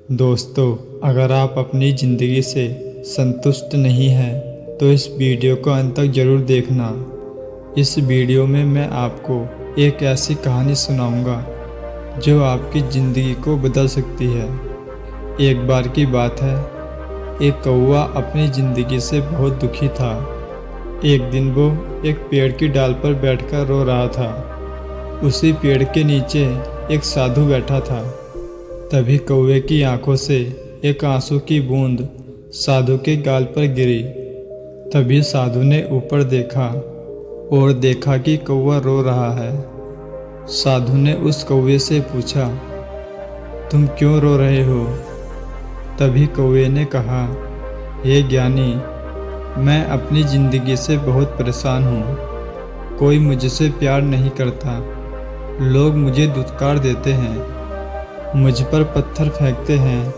दोस्तों, अगर आप अपनी ज़िंदगी से संतुष्ट नहीं हैं तो इस वीडियो को अंत तक ज़रूर देखना। इस वीडियो में मैं आपको एक ऐसी कहानी सुनाऊंगा जो आपकी ज़िंदगी को बदल सकती है। एक बार की बात है, एक कौवा अपनी ज़िंदगी से बहुत दुखी था। एक दिन वो एक पेड़ की डाल पर बैठकर रो रहा था। उसी पेड़ के नीचे एक साधु बैठा था। तभी कौवे की आंखों से एक आंसू की बूंद साधु के गाल पर गिरी। तभी साधु ने ऊपर देखा और देखा कि कौवा रो रहा है। साधु ने उस कौवे से पूछा, तुम क्यों रो रहे हो? तभी कौवे ने कहा, हे ज्ञानी, मैं अपनी ज़िंदगी से बहुत परेशान हूँ। कोई मुझसे प्यार नहीं करता। लोग मुझे धुतकार देते हैं, मुझ पर पत्थर फेंकते हैं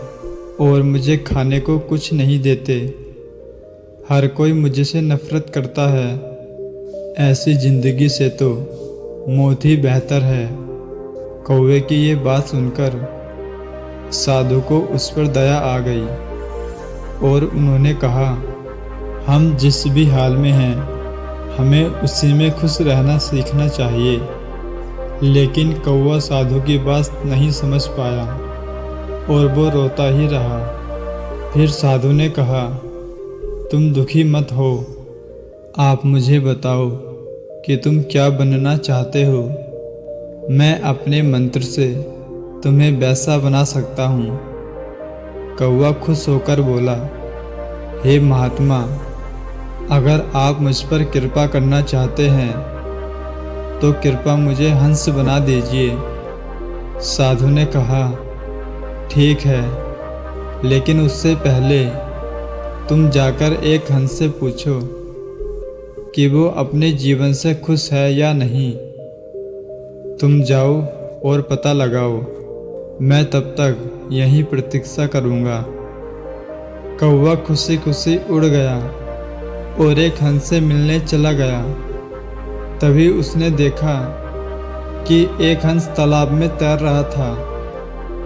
और मुझे खाने को कुछ नहीं देते। हर कोई मुझसे नफरत करता है। ऐसी ज़िंदगी से तो मौत ही बेहतर है। कौवे की ये बात सुनकर साधु को उस पर दया आ गई और उन्होंने कहा, हम जिस भी हाल में हैं, हमें उसी में खुश रहना सीखना चाहिए। लेकिन कौवा साधु की बात नहीं समझ पाया और वो रोता ही रहा। फिर साधु ने कहा, तुम दुखी मत हो। आप मुझे बताओ कि तुम क्या बनना चाहते हो। मैं अपने मंत्र से तुम्हें वैसा बना सकता हूँ। कौवा खुश होकर बोला, हे महात्मा, अगर आप मुझ पर कृपा करना चाहते हैं तो कृपया मुझे हंस बना दीजिए। साधु ने कहा, ठीक है, लेकिन उससे पहले तुम जाकर एक हंस से पूछो कि वो अपने जीवन से खुश है या नहीं। तुम जाओ और पता लगाओ। मैं तब तक यहीं प्रतीक्षा करूँगा। कौवा खुशी खुशी उड़ गया और एक हंस से मिलने चला गया। तभी उसने देखा कि एक हंस तालाब में तैर रहा था।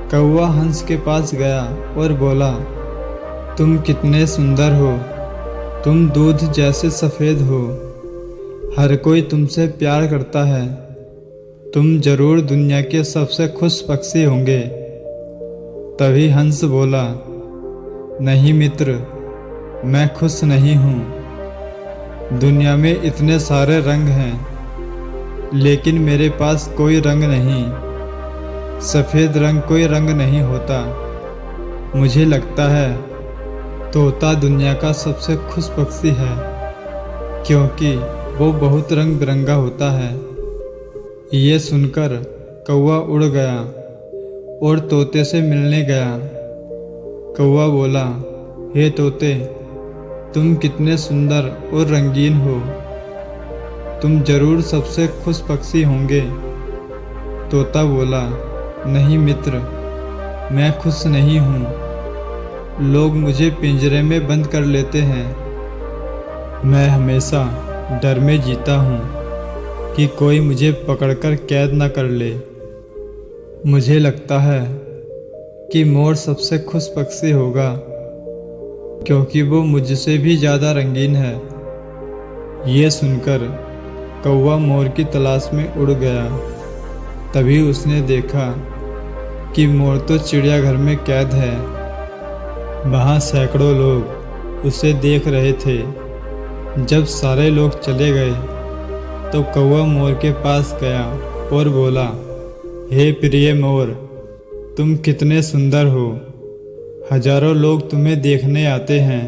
कौवा हंस के पास गया और बोला, तुम कितने सुंदर हो। तुम दूध जैसे सफ़ेद हो। हर कोई तुमसे प्यार करता है। तुम जरूर दुनिया के सबसे खुश पक्षी होंगे। तभी हंस बोला, नहीं मित्र, मैं खुश नहीं हूँ। दुनिया में इतने सारे रंग हैं, लेकिन मेरे पास कोई रंग नहीं। सफ़ेद रंग कोई रंग नहीं होता। मुझे लगता है तोता दुनिया का सबसे खुश पक्षी है, क्योंकि वो बहुत रंग बिरंगा होता है। ये सुनकर कौवा उड़ गया और तोते से मिलने गया। कौवा बोला, हे तोते, तुम कितने सुंदर और रंगीन हो। तुम जरूर सबसे खुश पक्षी होंगे। तोता बोला, नहीं मित्र, मैं खुश नहीं हूँ। लोग मुझे पिंजरे में बंद कर लेते हैं। मैं हमेशा डर में जीता हूँ कि कोई मुझे पकड़कर कैद न कर ले। मुझे लगता है कि मोर सबसे खुश पक्षी होगा, क्योंकि वो मुझसे भी ज़्यादा रंगीन है। ये सुनकर कौवा मोर की तलाश में उड़ गया। तभी उसने देखा कि मोर तो चिड़ियाघर में कैद है। वहाँ सैकड़ों लोग उसे देख रहे थे। जब सारे लोग चले गए तो कौवा मोर के पास गया और बोला, हे प्रिय मोर, तुम कितने सुंदर हो। हजारों लोग तुम्हें देखने आते हैं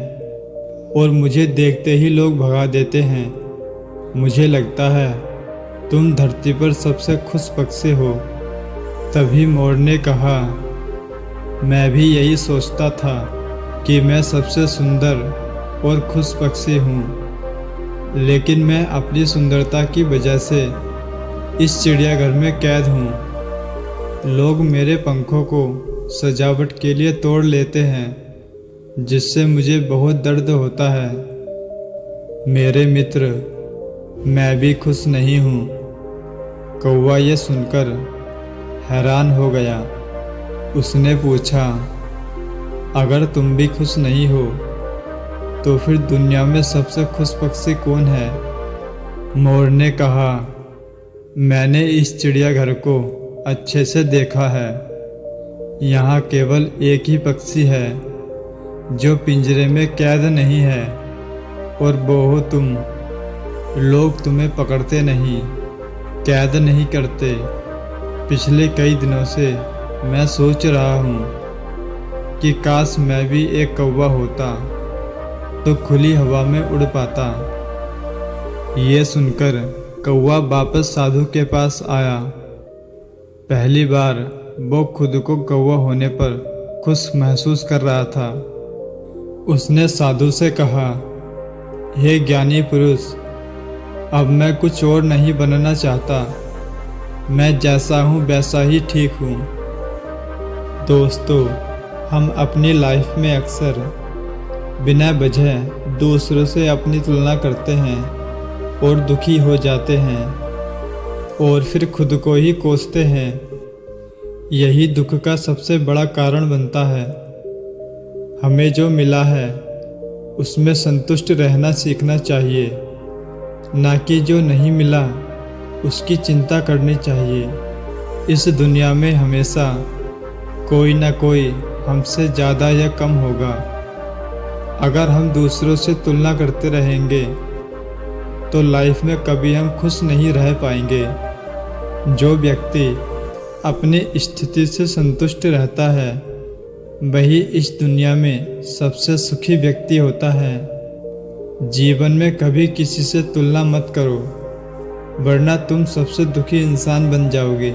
और मुझे देखते ही लोग भगा देते हैं। मुझे लगता है तुम धरती पर सबसे खुश पक्षी हो। तभी मोर ने कहा, मैं भी यही सोचता था कि मैं सबसे सुंदर और खुश पक्षी हूँ, लेकिन मैं अपनी सुंदरता की वजह से इस चिड़ियाघर में कैद हूँ। लोग मेरे पंखों को सजावट के लिए तोड़ लेते हैं, जिससे मुझे बहुत दर्द होता है। मेरे मित्र, मैं भी खुश नहीं हूँ। कौवा ये सुनकर हैरान हो गया। उसने पूछा, अगर तुम भी खुश नहीं हो तो फिर दुनिया में सबसे खुश पक्षी कौन है? मोर ने कहा, मैंने इस चिड़ियाघर को अच्छे से देखा है। यहाँ केवल एक ही पक्षी है जो पिंजरे में कैद नहीं है, और वो हो तुम। लोग तुम्हें पकड़ते नहीं, कैद नहीं करते। पिछले कई दिनों से मैं सोच रहा हूँ कि काश मैं भी एक कौवा होता तो खुली हवा में उड़ पाता। ये सुनकर कौवा वापस साधु के पास आया। पहली बार वो खुद को कौवा होने पर खुश महसूस कर रहा था। उसने साधु से कहा, हे ज्ञानी पुरुष, अब मैं कुछ और नहीं बनना चाहता। मैं जैसा हूँ वैसा ही ठीक हूँ। दोस्तों, हम अपनी लाइफ में अक्सर बिना वजह दूसरों से अपनी तुलना करते हैं और दुखी हो जाते हैं और फिर खुद को ही कोसते हैं। यही दुख का सबसे बड़ा कारण बनता है। हमें जो मिला है उसमें संतुष्ट रहना सीखना चाहिए, ना कि जो नहीं मिला उसकी चिंता करनी चाहिए। इस दुनिया में हमेशा कोई ना कोई हमसे ज़्यादा या कम होगा। अगर हम दूसरों से तुलना करते रहेंगे तो लाइफ में कभी हम खुश नहीं रह पाएंगे। जो व्यक्ति अपनी स्थिति से संतुष्ट रहता है वही इस दुनिया में सबसे सुखी व्यक्ति होता है। जीवन में कभी किसी से तुलना मत करो, वरना तुम सबसे दुखी इंसान बन जाओगे।